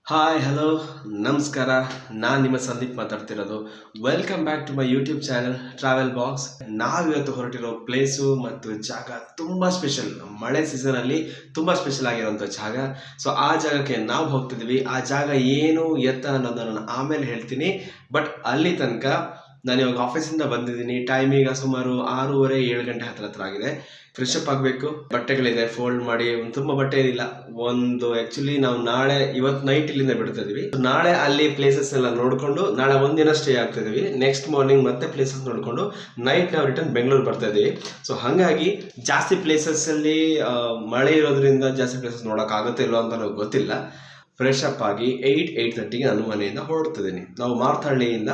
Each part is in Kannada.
ಹಾಯ್ ಹಲೋ ನಮಸ್ಕಾರ. ನಾನು ನಿಮ್ಮ ಸಂದೀಪ್ ಮಾತಾಡ್ತಿರೋದು. Welcome back to my YouTube channel travel box. ನಾವಿವತ್ತು ಹೊರಟಿರೋ ಪ್ಲೇಸು ಮತ್ತು ಜಾಗ ತುಂಬ ಸ್ಪೆಷಲ್. ಮಳೆ ಸೀಸನಲ್ಲಿ ತುಂಬ ಸ್ಪೆಷಲ್ ಆಗಿರೋಂಥ ಜಾಗ. ಸೊ ಆ ಜಾಗಕ್ಕೆ ನಾವು ಹೋಗ್ತಿದ್ದೀವಿ. ಆ ಜಾಗ ಏನು ಎತ್ತ ಅನ್ನೋದನ್ನು ನಾನು ಆಮೇಲೆ ಹೇಳ್ತೀನಿ. ಬಟ್ ಅಲ್ಲಿ ತನಕ ನಾನು ಇವಾಗ ಆಫೀಸಿಂದ ಬಂದಿದ್ದೀನಿ. ಟೈಮ್ ಈಗ ಸುಮಾರು 6:30-7 ಗಂಟೆ ಹತ್ರ ಆಗಿದೆ. ಫ್ರೆಶ್ ಅಪ್ ಆಗಬೇಕು. ಬಟ್ಟೆಗಳಿದೆ, ಫೋಲ್ಡ್ ಮಾಡಿ. ತುಂಬ ಬಟ್ಟೆ ಏನಿಲ್ಲ. ಆ್ಯಕ್ಚುಲಿ ನಾವು ಇವತ್ತು ನೈಟ್ ಇಲ್ಲಿಂದ ಬಿಡ್ತಾ ಇದೀವಿ. ನಾಳೆ ಅಲ್ಲಿ ಪ್ಲೇಸಸ್ ಎಲ್ಲ ನೋಡ್ಕೊಂಡು ನಾಳೆ ಒಂದಿನ ಸ್ಟೇ ಆಗ್ತಾ ಇದೀವಿ. ನೆಕ್ಸ್ಟ್ ಮಾರ್ನಿಂಗ್ ಮತ್ತೆ ಪ್ಲೇಸಸ್ ನೋಡ್ಕೊಂಡು ನೈಟ್ ನಾವು ರಿಟರ್ನ್ ಬೆಂಗಳೂರು ಬರ್ತಾ ಇದೀವಿ. ಸೊ ಹಾಗಾಗಿ ಜಾಸ್ತಿ ಪ್ಲೇಸಸ್ ಅಲ್ಲಿ ಮಳೆ ಇರೋದ್ರಿಂದ ಜಾಸ್ತಿ ಪ್ಲೇಸಸ್ ನೋಡಕ್ ಆಗುತ್ತೆ ಇಲ್ಲೋ ಅಂತ ನನಗೆ ಗೊತ್ತಿಲ್ಲ. ಫ್ರೆಶ್ ಅಪ್ ಆಗಿ 8-8:30ಗೆ ನಾನು ಮನೆಯಿಂದ ಹೊರಡ್ತಿದ್ದೀನಿ. ನಾವು ಮಾರ್ಥಹಳ್ಳಿಯಿಂದ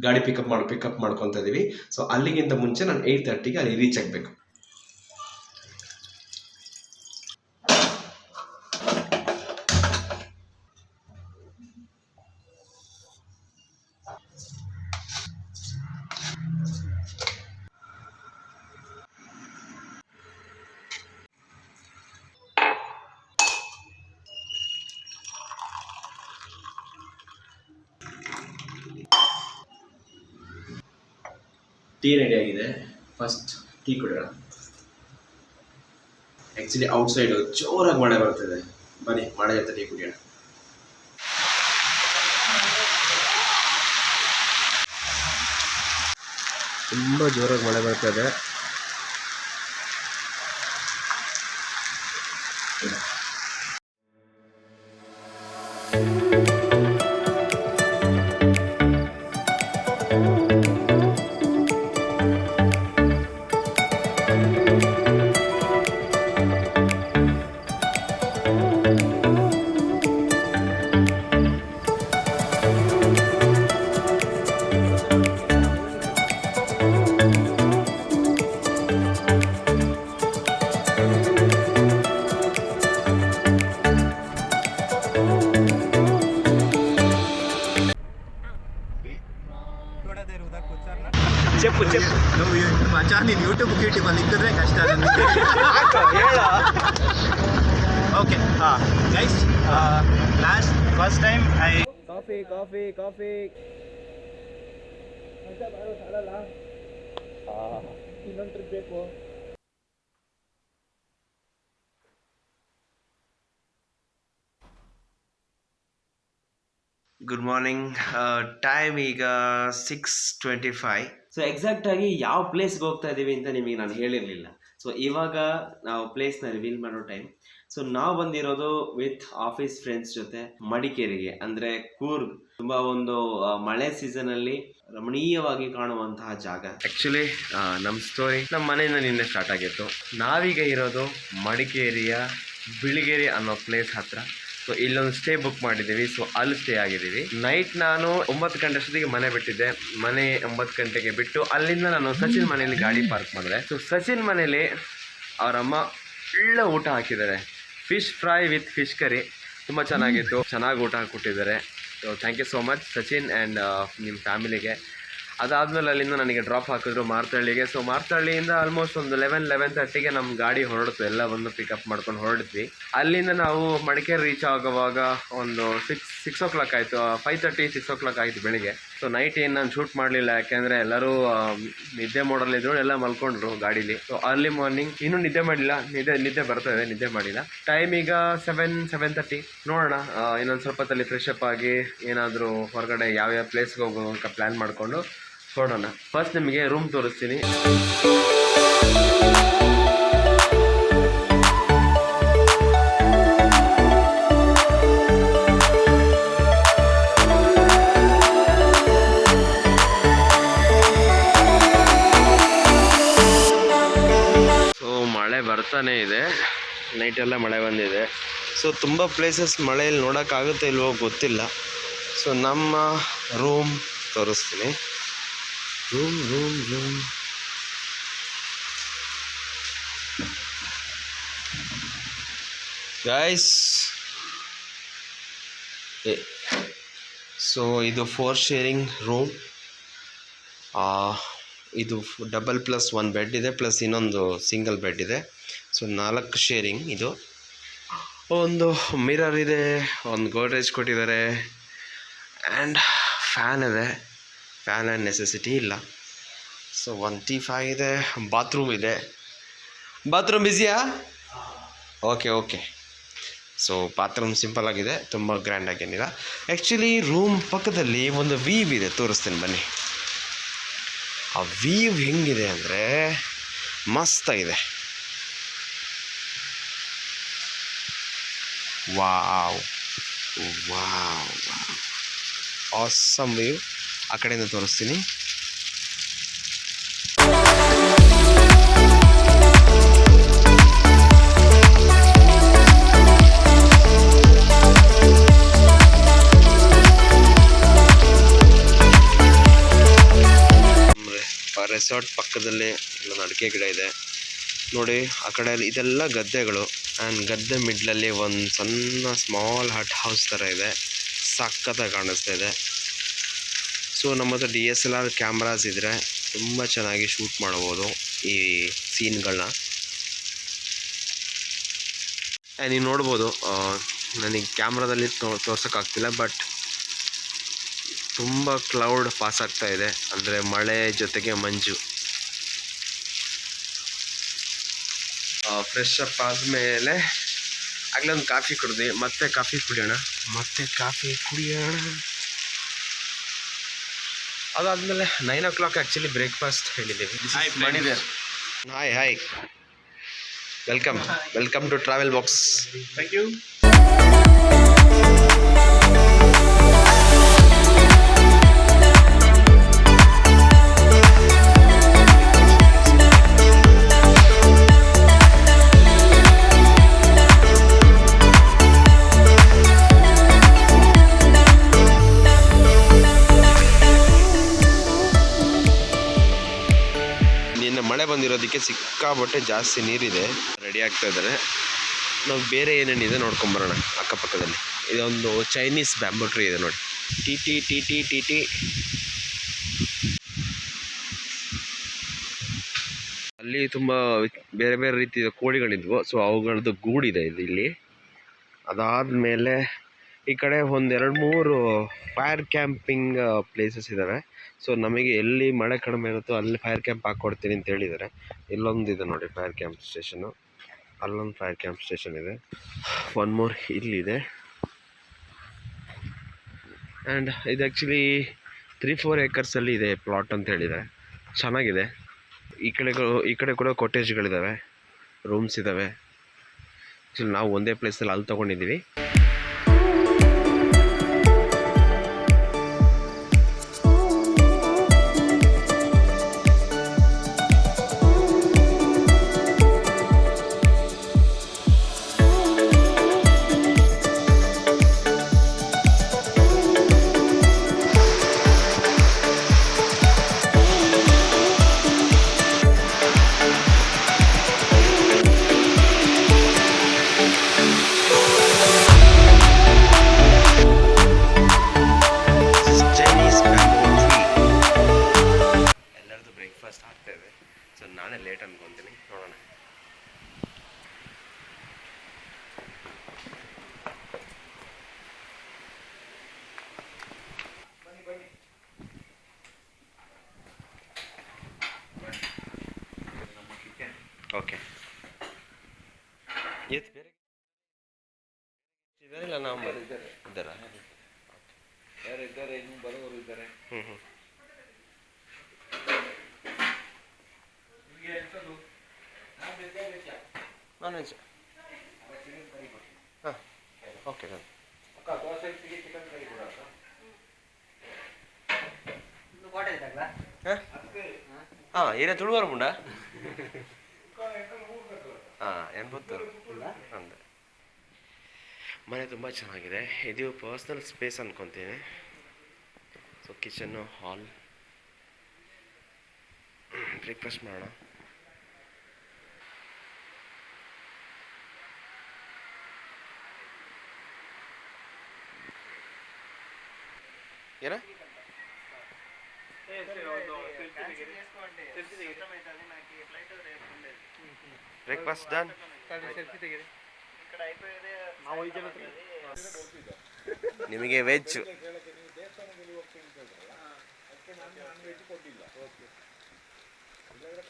ಗಾಡಿ ಪಿಕಪ್ ಮಾಡ್ಕೊತಾ ಇದೀವಿ. ಸೊ ಅಲ್ಲಿಗಿಂತ ಮುಂಚೆ ನಾನು 8:30ಗೆ ಅಲ್ಲಿ ರೀಚ್ ಆಗಬೇಕು. ಟೀ ರೆಡಿ ಆಗಿದೆ. ಫಸ್ಟ್ ಟೀ ಕುಡಿಯೋಣ. ಆ್ಯಕ್ಚುಲಿ ಔಟ್ಸೈಡು ಜೋರಾಗಿ ಮಳೆ ಬರ್ತಿದೆ. ಬನ್ನಿ ಮಳೆ ಜೊತೆ ಟೀ ಕುಡಿಯೋಣ. ತುಂಬ ಜೋರಾಗಿ ಮಳೆ ಬರ್ತಿದೆ. చెప్పు మచ్చా నేను యూట్యూబ్ ಅಲ್ಲಿ ಇಕ್ಕಿದ್ರೆ ಕಷ್ಟ okay guys last first time I coffee ಇನ್ನೊಂದು ಟ್ರಿಪ್ ಬೇಕು. Good morning. ಟೈಮ್ ಈಗ 6:25. ಸೊ ಎಕ್ಸಾಕ್ಟ್ ಆಗಿ ಯಾವ ಪ್ಲೇಸ್ಗೆ ಹೋಗ್ತಾ ಇದ್ದೀವಿ ಅಂತ ನಿಮಗೆ ನಾನು ಹೇಳಿರಲಿಲ್ಲ. ಸೊ ಇವಾಗ ನಾವು ಪ್ಲೇಸ್ನ ರಿವೀಲ್ ಮಾಡೋ ಟೈಮ್. ಸೊ ನಾವು ಬಂದಿರೋದು ವಿತ್ ಆಫೀಸ್ ಫ್ರೆಂಡ್ಸ್ ಜೊತೆ ಮಡಿಕೇರಿಗೆ, ಅಂದರೆ ಕೂರ್ಗ್. ತುಂಬ ಒಂದು ಮಳೆ ಸೀಸನಲ್ಲಿ ರಮಣೀಯವಾಗಿ ಕಾಣುವಂತಹ ಜಾಗ. ಆ್ಯಕ್ಚುಲಿ ನಮ್ಮ ಸ್ಟೋರಿ ನಮ್ಮ ಮನೆಯಿಂದ ಸ್ಟಾರ್ಟ್ ಆಗಿತ್ತು. ನಾವೀಗ ಇರೋದು ಮಡಿಕೇರಿಯ ಬಿಳಿಗೇರಿ ಅನ್ನೋ ಪ್ಲೇಸ್ ಹತ್ರ. ಸೊ ಇಲ್ಲೊಂದು ಸ್ಟೇ ಬುಕ್ ಮಾಡಿದ್ದೀವಿ. ಸೊ ಅಲ್ಲಿ ಸ್ಟೇ ಆಗಿದ್ದೀವಿ. ನೈಟ್ ನಾನು 9 ಗಂಟೆ ಅಷ್ಟೊತ್ತಿಗೆ ಮನೆ ಬಿಟ್ಟಿದ್ದೆ. ಮನೆ 9 ಗಂಟೆಗೆ ಬಿಟ್ಟು ಅಲ್ಲಿಂದ ನಾನು ಸಚಿನ್ ಮನೆಯಲ್ಲಿ ಗಾಡಿ ಪಾರ್ಕ್ ಮಾಡಿದೆ. ಸೊ ಸಚಿನ್ ಮನೇಲಿ ಅವರಮ್ಮ ಒಳ್ಳೆ ಊಟ ಹಾಕಿದ್ದಾರೆ. Fish fry with fish curry ತುಂಬ ಚೆನ್ನಾಗಿತ್ತು. ಚೆನ್ನಾಗಿ ಊಟ ಹಾಕಿಕೊಟ್ಟಿದ್ದಾರೆ. So thank you so much Sachin and ನಿಮ್ಮ ಫ್ಯಾಮಿಲಿಗೆ. ಅದಾದಮೇಲೆ ಅಲ್ಲಿಂದ ನನಗೆ ಡ್ರಾಪ್ ಹಾಕಿದ್ರು ಮಾರ್ಥಹಳ್ಳಿಗೆ. ಸೊ ಮಾರ್ಥಹಳ್ಳಿಯಿಂದ ಆಲ್ಮೋಸ್ಟ್ ಒಂದು 11-11:30ಗೆ ನಮ್ಮ ಗಾಡಿ ಹೊರಡ್ತು. ಎಲ್ಲ ಒಂದು ಪಿಕಪ್ ಮಾಡ್ಕೊಂಡು ಹೊರಡಿದ್ವಿ. ಅಲ್ಲಿಂದ ನಾವು ಮಡಿಕೇರಿ ರೀಚ್ ಆಗುವಾಗ ಒಂದು 6 o'clock ಆಯಿತು. 5:30-6 o'clock ಆಯಿತು ಬೆಳಿಗ್ಗೆ. ಸೊ ನೈಟ್ ಏನು ನಾನು ಶೂಟ್ ಮಾಡಲಿಲ್ಲ, ಯಾಕೆಂದರೆ ಎಲ್ಲರೂ ನಿದ್ದೆ ಮಾಡೋಲ್ಲಿದ್ರು, ಎಲ್ಲ ಮಲ್ಕೊಂಡ್ರು ಗಾಡೀಲಿ. ಸೊ ಅರ್ಲಿ ಮಾರ್ನಿಂಗ್ ಇನ್ನೂ ನಿದ್ದೆ ಮಾಡಿಲ್ಲ. ನಿದ್ದೆ ಬರ್ತದೆ, ನಿದ್ದೆ ಮಾಡಿಲ್ಲ. ಟೈಮ್ ಈಗ 7-7:30. ನೋಡೋಣ ಇನ್ನೊಂದು ಸ್ವಲ್ಪ ಹೊತ್ತಲ್ಲಿ ಫ್ರೆಶ್ ಅಪ್ ಆಗಿ ಏನಾದರೂ ಹೊರಗಡೆ ಯಾವ್ಯಾವ ಪ್ಲೇಸ್ಗೆ ಹೋಗೋದು ಅಂತ ಪ್ಲ್ಯಾನ್ ಮಾಡಿಕೊಂಡು ಹೊರಡೋಣ. ಫಸ್ಟ್ ನಿಮಗೆ ರೂಮ್ ತೋರಿಸ್ತೀನಿ. ಮಳೆ ಬರ್ತಾನೆ ಇದೆ. ನೈಟೆಲ್ಲ ಮಳೆ ಬಂದಿದೆ. ಸೊ ತುಂಬ ಪ್ಲೇಸಸ್ ಮಳೆಯಲ್ಲಿ ನೋಡೋಕ್ಕಾಗುತ್ತೆ ಇಲ್ವೋ ಗೊತ್ತಿಲ್ಲ. ಸೊ ನಮ್ಮ ರೂಮ್ ತೋರಿಸ್ತೀನಿ. ರೂಮ್ ಗೈಸ್, ಸೊ ಇದು 4 ಶೇರಿಂಗ್ ರೂಮ್. ಇದು $+1 ಬೆಡ್ ಇದೆ, ಪ್ಲಸ್ ಇನ್ನೊಂದು ಸಿಂಗಲ್ ಬೆಡ್ ಇದೆ. ಸೊ 4 ಶೇರಿಂಗ್ ಇದು. ಒಂದು ಮಿರರ್ ಇದೆ, ಒಂದು ಗೋಡ್ರೇಜ್ ಕೊಟ್ಟಿದ್ದಾರೆ, ಆ್ಯಂಡ್ ಫ್ಯಾನ್ ಇದೆ. ಫ್ಯಾನ್ ಆ್ಯಂಡ್ ನೆಸೆಸಿಟಿ ಇಲ್ಲ. ಸೊ 1T5 ಇದೆ. ಬಾತ್ರೂಮ್ ಇದೆ. ಬಾತ್ರೂಮ್ ಬಿಸಿಯಾ? ಓಕೆ. ಸೊ ಬಾತ್ರೂಮ್ ಸಿಂಪಲ್ ಆಗಿದೆ, ತುಂಬ ಗ್ರ್ಯಾಂಡಾಗಿ ಏನಿಲ್ಲ. ಆ್ಯಕ್ಚುಲಿ ರೂಮ್ ಪಕ್ಕದಲ್ಲಿ ಒಂದು ವೀವ್ ಇದೆ, ತೋರಿಸ್ತೀನಿ ಬನ್ನಿ. ಆ ವೀವ್ ಹೆಂಗಿದೆ ಅಂದರೆ ಮಸ್ತಾಗಿದೆ. Wow awesome view. ಆ ಕಡೆಯಿಂದ ತೋರಿಸ್ತೀನಿ. ರೆಸಾರ್ಟ್ ಪಕ್ಕದಲ್ಲೇ ಇಲ್ಲೊಂದು ಅಡಿಕೆ ಗಿಡ ಇದೆ ನೋಡಿ. ಆ ಕಡೆ ಇದೆಲ್ಲ ಗದ್ದೆಗಳು, ಆ್ಯಂಡ್ ಗದ್ದೆ ಮಿಡ್ಲಲ್ಲಿ ಒಂದು ಸಣ್ಣ ಸ್ಮಾಲ್ ಹಟ್ ಹೌಸ್ ಥರ ಇದೆ. ಸಖತ್ತಾಗಿ ಕಾಣಿಸ್ತಾ ಇದೆ. ಸೊ ನಮ್ಮ ಹತ್ರ DSLR ಕ್ಯಾಮ್ರಾಸ್ ಇದ್ದರೆ ತುಂಬ ಚೆನ್ನಾಗಿ ಶೂಟ್ ಮಾಡ್ಬೋದು ಈ ಸೀನ್ಗಳನ್ನ. ನೀವು ನೋಡ್ಬೋದು, ನನಗೆ ಕ್ಯಾಮ್ರಾದಲ್ಲಿ ತೋರ್ಸೋಕ್ಕಾಗ್ತಿಲ್ಲ, ಬಟ್ ತುಂಬ ಕ್ಲೌಡ್ ಪಾಸ್ ಆಗ್ತಾ ಇದೆ, ಅಂದರೆ ಮಳೆ ಜೊತೆಗೆ ಮಂಜು. ಫ್ರೆಶ್ ಅಪ್ ಆದಮೇಲೆ ಆಗಲೇ ಒಂದು ಕಾಫಿ ಕುಡಿದ್ವಿ, ಮತ್ತೆ ಕಾಫಿ ಕುಡಿಯೋಣ. ಅದಾದಮೇಲೆ 9 o'clock ಆ್ಯಕ್ಚುಲಿ ಬ್ರೇಕ್ಫಾಸ್ಟ್ ಹೇಳಿದ್ದೀವಿ. Hi welcome to travel box. Thank you. ಮಳೆ ಬಂದಿರೋದಕ್ಕೆ ಸಿಕ್ಕಾಬಟ್ಟೆ ಜಾಸ್ತಿ ನೀರಿದೆ. ರೆಡಿ ಆಗ್ತಾ ಇದ್ದಾರೆ. ನಾವು ಬೇರೆ ಏನೇನಿದೆ ನೋಡ್ಕೊಂಬರೋಣ ಅಕ್ಕಪಕ್ಕದಲ್ಲಿ. ಇದೊಂದು ಚೈನೀಸ್ ಬ್ಯಾಂಬೂ ಟ್ರೀ ಇದೆ ನೋಡಿ. ಟಿ ಅಲ್ಲಿ ತುಂಬ ಬೇರೆ ಬೇರೆ ರೀತಿಯ ಕೋಳಿಗಳಿದ್ವು. ಸೊ ಅವುಗಳದ್ದು ಗೂಡಿದೆ ಇಲ್ಲಿ. ಅದಾದಮೇಲೆ ಈ ಕಡೆ ಒಂದು 2-3 ಫೈರ್ ಕ್ಯಾಂಪಿಂಗ್ ಪ್ಲೇಸಸ್ ಇದ್ದಾವೆ. ಸೊ ನಮಗೆ ಎಲ್ಲಿ ಮಳೆ ಕಡಿಮೆ ಇರುತ್ತೋ ಅಲ್ಲಿ ಫೈರ್ ಕ್ಯಾಂಪ್ ಹಾಕ್ಕೊಡ್ತೀನಿ ಅಂತ ಹೇಳಿದ್ದಾರೆ. ಇಲ್ಲೊಂದಿದೆ ನೋಡಿ ಫೈರ್ ಕ್ಯಾಂಪ್ ಸ್ಟೇಷನ್ನು, ಅಲ್ಲೊಂದು ಫೈರ್ ಕ್ಯಾಂಪ್ ಸ್ಟೇಷನ್ ಇದೆ. 1 more ಇಲ್ಲಿದೆ. ಆ್ಯಂಡ್ ಇದು ಆ್ಯಕ್ಚುಲಿ 3-4 acresಲ್ಲಿ ಇದೆ ಪ್ಲಾಟ್ ಅಂತ ಹೇಳಿದ್ದಾರೆ. ಚೆನ್ನಾಗಿದೆ. ಈ ಕಡೆ ಕೂಡ ಕಾಟೇಜ್ಗಳಿದ್ದಾವೆ, ರೂಮ್ಸ್ ಇದ್ದಾವೆ. ಆ್ಯಕ್ಚುಲಿ ನಾವು ಒಂದೇ ಪ್ಲೇಸಲ್ಲಿ ಅಲ್ಲಿ ತೊಗೊಂಡಿದ್ದೀವಿ. ಸೊ ನಾನೇ ಲೇಟ್ ಅನ್ಕೊತೀನಿ, ನೋಡೋಣ. ಓಕೆ, ಎತ್ ಬೇರೆ ಇದ್ದಾರೆ ಇಲ್ಲ ನಾವು ಇದ್ದಾರಾ? ಯಾರು ಇದ್ದಾರೆ, ಇನ್ನು ಬರೋರು ಇದ್ದಾರೆ. Non veg. ಹಾಂ ಓಕೆ. ಹಾಂ ಏನೇ ತುಳುವಾರ ಮುಂಡ ಹಾಂ ಏನು ಪುತ್ತೂರು ಅಂದೆ. ಮನೆ ತುಂಬ ಚೆನ್ನಾಗಿದೆ. ಇದು ಪರ್ಸ್ನಲ್ ಸ್ಪೇಸ್ ಅನ್ಕೊತೀನಿ. ಸೊ ಕಿಚನ್ನು, ಹಾಲ್. ಬ್ರೇಕ್ಫಾಸ್ಟ್ ಮಾಡೋಣ. ಏನ ಬ್ರೇಕ್ಫಾಸ್ಟ್ ಡನ್. ನಿಮಗೆ ವೆಜ್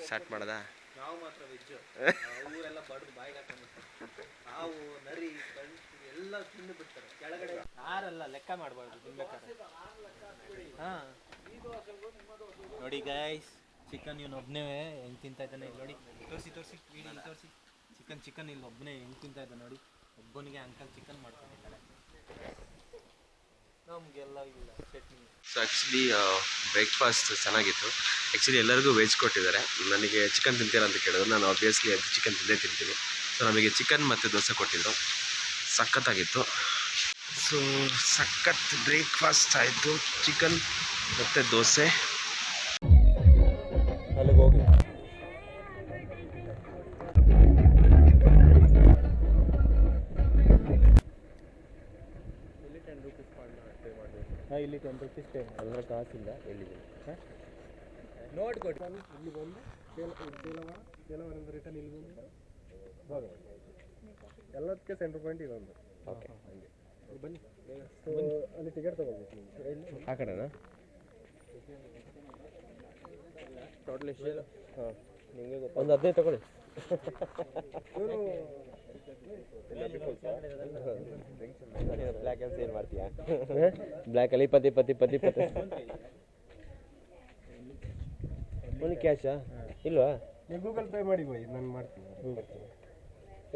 ಸ್ಟಾರ್ಟ್ ಮಾಡದ ನಾವು ಮಾತ್ರ ವೆಜ್ ಊರೆಲ್ಲ ಬಡ್ದು ಬಾಯಿಗೆ ಹಾಕೊಂಡು ನಾವು ನರಿ ಎಲ್ಲ ತಿಂದು ಬಿಡ್ತಾರೆ ಕೆಳಗಡೆ ಯಾರಲ್ಲ ಲೆಕ್ಕ ಮಾಡಬಾರ್ದು ತಿನ್ಬೇಕಾದ್ರೆ. ಹಾಂ ನೋಡಿ ಗೈಸ್, ಚಿಕನ್ ಇವನು ಒಬ್ಬನೇ ಹೆಂಗೆ ತಿಂತಾ ಇದ್ದಾನೆ ನೋಡಿ. ತೋರಿಸಿ ವೀಡಿಯೋ ತೋರಿಸಿ. ಚಿಕನ್ ಇಲ್ಲಿ ಒಬ್ಬನೇ ಹೆಂಗೆ ತಿಂತಾ ಇದ್ದಾನೆ ನೋಡಿ. ಒಬ್ಬನಿಗೆ ಅಂಕಲ್ ಚಿಕನ್ ಮಾಡ್ಕೊಂಡಿದ್ದಾಳೆ, ನಮಗೆಲ್ಲ ಇಲ್ಲ ಚಟ್ನಿ. ಸೊ ಆ್ಯಕ್ಚುಲಿ ಬ್ರೇಕ್ಫಾಸ್ಟ್ ಚೆನ್ನಾಗಿತ್ತು. ಆ್ಯಕ್ಚುಲಿ ಎಲ್ಲರಿಗೂ ವೆಜ್ ಕೊಟ್ಟಿದ್ದಾರೆ. ನನಗೆ ಚಿಕನ್ ತಿಂತೀರಾ ಅಂತ ಕೇಳಿದ್ರು. ನಾನು ಆಬ್ವಿಯಸ್ಲಿ ಅದು ಚಿಕನ್ ತಿಂದೇ ತಿಂತೀನಿ. ಸೊ ನಮಗೆ ಚಿಕನ್ ಮತ್ತು ದೋಸೆ ಕೊಟ್ಟಿದ್ದರು, ಸಖತ್ತಾಗಿತ್ತು. ಸೊ ಸಖತ್ ಬ್ರೇಕ್ಫಾಸ್ಟ್ ಆಯಿತು, ಚಿಕನ್ ಮತ್ತು ದೋಸೆ. ಅಲ್ಲಿಗೆ ಹೋಗಿ ಇಲ್ಲಿ 10 ರೂಪೀಸ್ ಪೇ ಅಂದರೆ ಕಾಸಿಲ್ಲ. ಎಲ್ಲಿದೆ ನೋಡ್ಕೊಡಿ. ಇಲ್ಲಿ ಬಂದು ಕೆಲವರಿಂದ ರಿಟರ್ನ್ ಇಲ್ಲಿ ಬಂದು ಎಲ್ಲದಕ್ಕೆ ಸೆಂಟ್ರ್ ಪಾಯಿಂಟ್ ಇದೊಂದು. ಓಕೆ, ಹಾಗೆ ಬನ್ನಿ. ಅಲ್ಲಿ ಟಿಕೆಟ್ ತೊಗೊಳ್ಬೇಕು ನೀವು ಆ ಕಡೆನಾ? ಟೋಟಲ್ ಎಷ್ಟು? ಹಾಂ, ನಿಮಗೆ ಗೊತ್ತು. ಒಂದು 15 ತಗೊಳ್ಳಿ. ಬ್ಲ್ಯಾಕ್ ಅಲ್ಲಿ ಸೇಲ್ ಮಾಡ್ತೀಯಾ? ಬ್ಲ್ಯಾಕಲ್ಲಿ 20 ಒಂದು ಕ್ಯಾಶಾ ಇಲ್ವಾ? ನೀವು ಗೂಗಲ್ ಪೇ ಮಾಡಿ ಬೈ, ನಾನು ಮಾಡ್ತೀನಿ.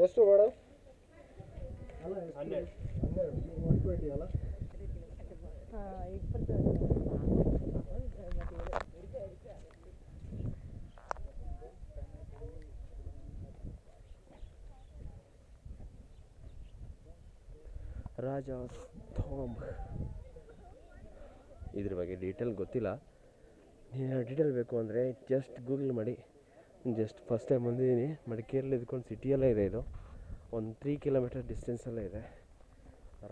ಎಷ್ಟು ಮೇಡಮ್? 120 ಅಲ್ಲ? ರಾಜಾಸ್ ಥಾಂಬ್. ಇದ್ರ ಬಗ್ಗೆ ಡೀಟೇಲ್ ಗೊತ್ತಿಲ್ಲ. ಡೀಟೇಲ್ ಬೇಕು ಅಂದರೆ ಜಸ್ಟ್ ಗೂಗಲ್ ಮಾಡಿ. ಜಸ್ಟ್ ಫಸ್ಟ್ ಟೈಮ್ ಬಂದಿದ್ದೀನಿ. ಮಡಿಕೇರಿಯಲ್ಲಿ ಇದ್ಕೊಂಡು ಸಿಟಿಯಲ್ಲೇ ಇದೆ. ಇದು ಒಂದು 3 ಕಿಲೋಮೀಟರ್ ಡಿಸ್ಟೆನ್ಸಲ್ಲೇ ಇದೆ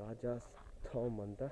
ರಾಜಾಸ್ ಥಾಂಬ್ ಅಂತ.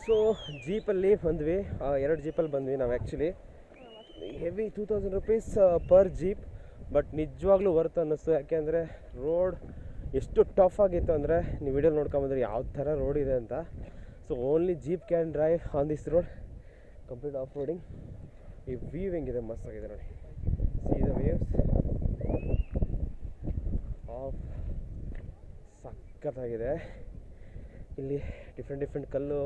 ಸೊ ಜೀಪಲ್ಲಿ ಬಂದ್ವಿ, 2 ಜೀಪಲ್ಲಿ ಬಂದ್ವಿ ನಾವು. Actually heavy 2000 rupees per jeep. But ನಿಜವಾಗ್ಲೂ ವರ್ತ್ ಅನ್ನಿಸ್ತು. ಯಾಕೆಂದರೆ ರೋಡ್ ಎಷ್ಟು ಟಫ್ ಆಗಿತ್ತು ಅಂದರೆ ನೀವು ವಿಡಿಯೋ ನೋಡ್ಕೊಂಬಂದ್ರೆ ಯಾವ ಥರ ರೋಡ್ ಇದೆ ಅಂತ. So only jeep can drive on this road, complete off roading. ಈ ವ್ಯೂ ಹೆಂಗಿದೆ, ಮಸ್ತಾಗಿದೆ ನೋಡಿ. ಸಿ ದ ವೇವ್ಸ್ ಆಫ್, ಸಖತ್ತಾಗಿದೆ. ಇಲ್ಲಿ ಡಿಫ್ರೆಂಟ್ ಕಲ್ಲು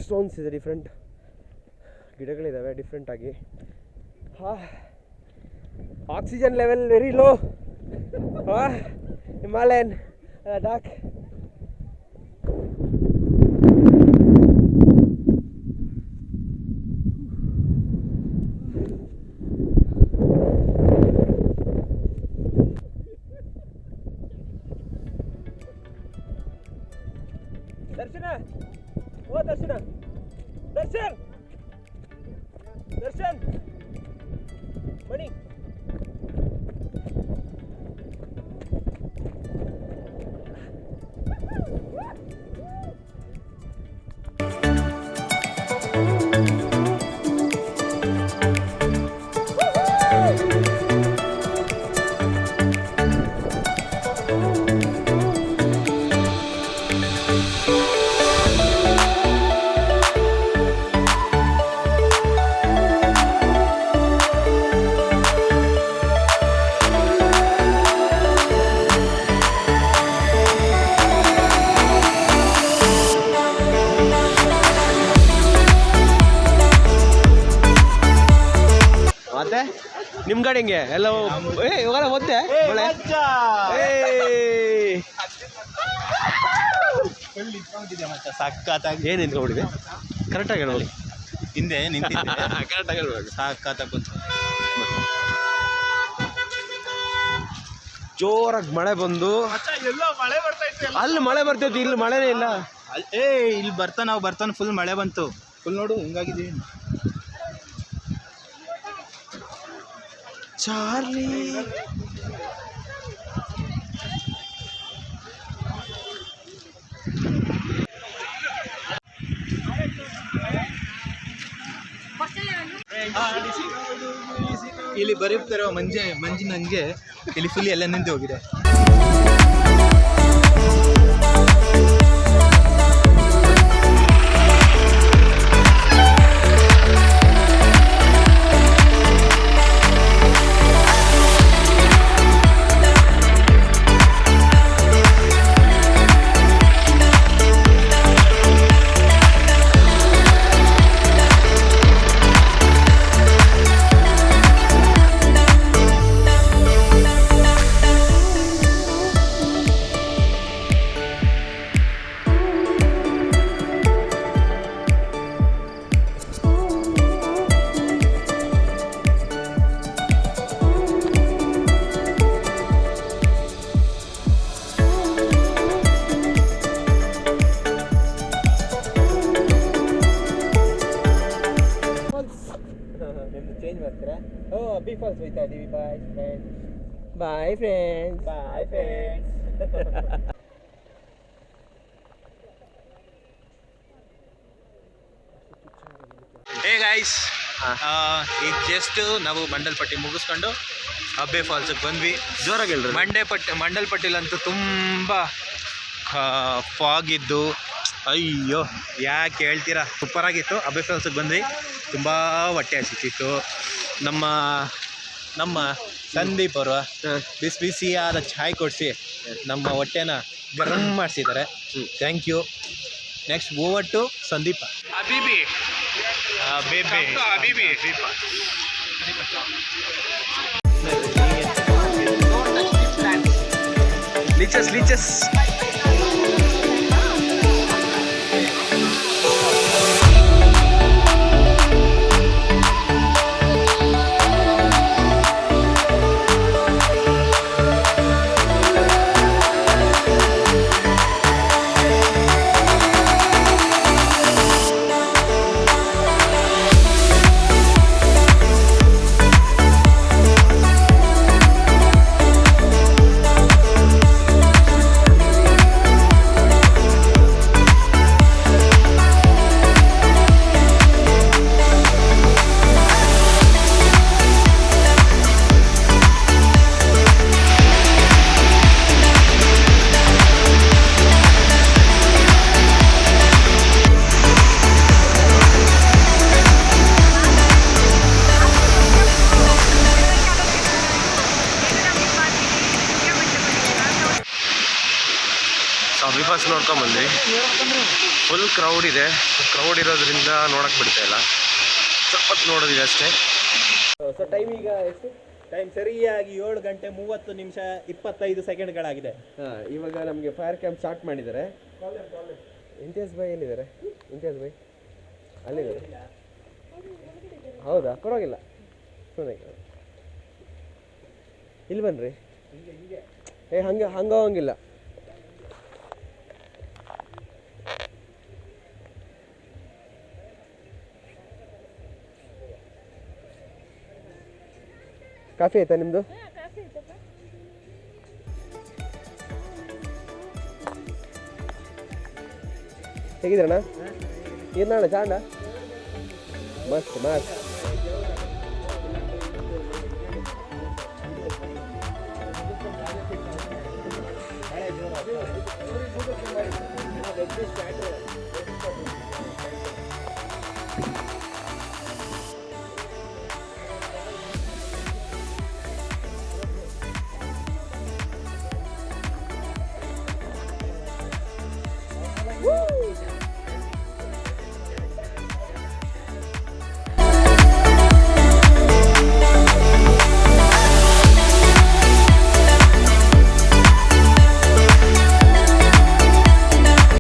ಸ್ಟೋನ್ಸ್ ಇದೆ, ಡಿಫ್ರೆಂಟ್ ಗಿಡಗಳಿದ್ದಾವೆ ಡಿಫ್ರೆಂಟಾಗಿ. Oxygen level very low. Himalayan Ladakh. ದರ್ಶನ, ಓ ದರ್ಶನ, ದರ್ಶನ್, ದರ್ಶನ್, ಮಣಿ. ಮತ್ತೆ ನಿಮ್ಮ ಗಾಡಿ ಹೆಂಗೆ ಎಲ್ಲ ಇವಾಗ ಒದ್ದೆ ಸಾಕಾಗಿ ಏನು ನಿಂತ್ಕೊಂಡ್ಬಿಟ್ಟಿದೆ? ಕರೆಕ್ಟಾಗಿ ಹೇಳಿ, ಹಿಂದೆ ನಿಂತಿದ್ದೆ. ಕರೆಕ್ಟಾಗಿ ಹೇಳ್ಬೇಕು. ಸಾಕಾಗಿ ಬಂತು. ಜೋರಾಗಿ ಮಳೆ ಬಂದು, ಅಲ್ಲಿ ಮಳೆ ಬರ್ತೈತಿ, ಇಲ್ಲಿ ಮಳೆನೇ ಇಲ್ಲ. ಇಲ್ಲಿ ಬರ್ತಾನೆ ಫುಲ್ ಮಳೆ ಬಂತು. ಫುಲ್ ನೋಡು ಹಿಂಗಾಗಿದ್ದೀವಿ. ಚಾರ್ಲಿ ಇಲ್ಲಿ ಬರೀತಾರೋ ಮಂಜಿನಂಗೆ ಇಲ್ಲಿ ಫುಲ್ ಎಲ್ಲ ನಿಂತು ಹೋಗಿದೆ. ಚೇಂಜ್ ಮಾಡ್ತೀರಾ? ಓ ಬಿ ಫಾಲ್ಸ್ ಹೋಯ್ತಾ ಇದೀವಿ. Bye friends, bye friends, bye friends. Hey guys, ಈಗ ಜಸ್ಟ್ ನಾವು ಮಂಡಲ್ಪಟ್ಟಿ ಮುಗಿಸ್ಕೊಂಡು ಅಬ್ಬೆ ಫಾಲ್ಸಿಗೆ ಬಂದ್ವಿ. ಜೋರಾಗಿ ಹೇಳ್ರಿ. ಮಂಡಲ್ಪಟ್ಟಿಲಂತೂ ತುಂಬ ಫಾಗ್ ಇದ್ದು, ಅಯ್ಯೋ ಯಾಕೆ ಹೇಳ್ತೀರಾ, ಸೂಪರಾಗಿತ್ತು. ಅಬ್ಬೆ ಫಾಲ್ಸಿಗೆ ಬಂದ್ವಿ, ತುಂಬ ಹೊಟ್ಟೆ ಹಸಿತಿತ್ತು. ನಮ್ಮ ಸಂದೀಪ್ ಅವರು ಬಿಸಿಯಾದ ಚಾಯ್ ಕೊಡಿಸಿ ನಮ್ಮ ಹೊಟ್ಟೆನ ಗರಂ ಮಾಡಿಸಿದ್ದಾರೆ. Thank you. Next over to Sandeep. Habibi. Habibi. Leeches. ನೋಡ್ಕೊಂಬಂದ್ವಿ. ಫುಲ್ ಕ್ರೌಡ್ ಇದೆ. ಕ್ರೌಡ್ ಇರೋದ್ರಿಂದ ನೋಡಕ್ಕೆ ಬಿಡ್ತಾ ಇಲ್ಲ. ಸ್ವಲ್ಪ ನೋಡೋದಿದೆ ಅಷ್ಟೇ. ಸೊ ಟೈಮ್ ಈಗ ಎಷ್ಟು? ಟೈಮ್ ಸರಿಯಾಗಿ 7 ಗಂಟೆ 30 ನಿಮಿಷ 25 ಸೆಕೆಂಡ್ಗಳಾಗಿದೆ. ಇವಾಗ ನಮಗೆ ಫೈರ್ ಕ್ಯಾಂಪ್ ಸ್ಟಾರ್ಟ್ ಮಾಡಿದ್ದಾರೆ. ಇಂತಿಯಾಜ್ ಭಾಯ್ ಎಲ್ಲಿದ್ದಾರೆ? ಇಂತಿಯಾಜ್ ಭಾಯ್ ಅಲ್ಲಿದ್ದಾರೆ. ಹೌದಾ? ಪರವಾಗಿಲ್ಲ, ಇಲ್ಲಿ ಬನ್ನಿರಿ. ಹಂಗಿಲ್ಲ. ಕಾಫಿ ಆಯ್ತಾ ನಿಮ್ಮದು? ಹೇಗಿದ್ರಣ್ಣ? ಏನಾಣ ಚಾಂಡ? ಮಸ್ತ್.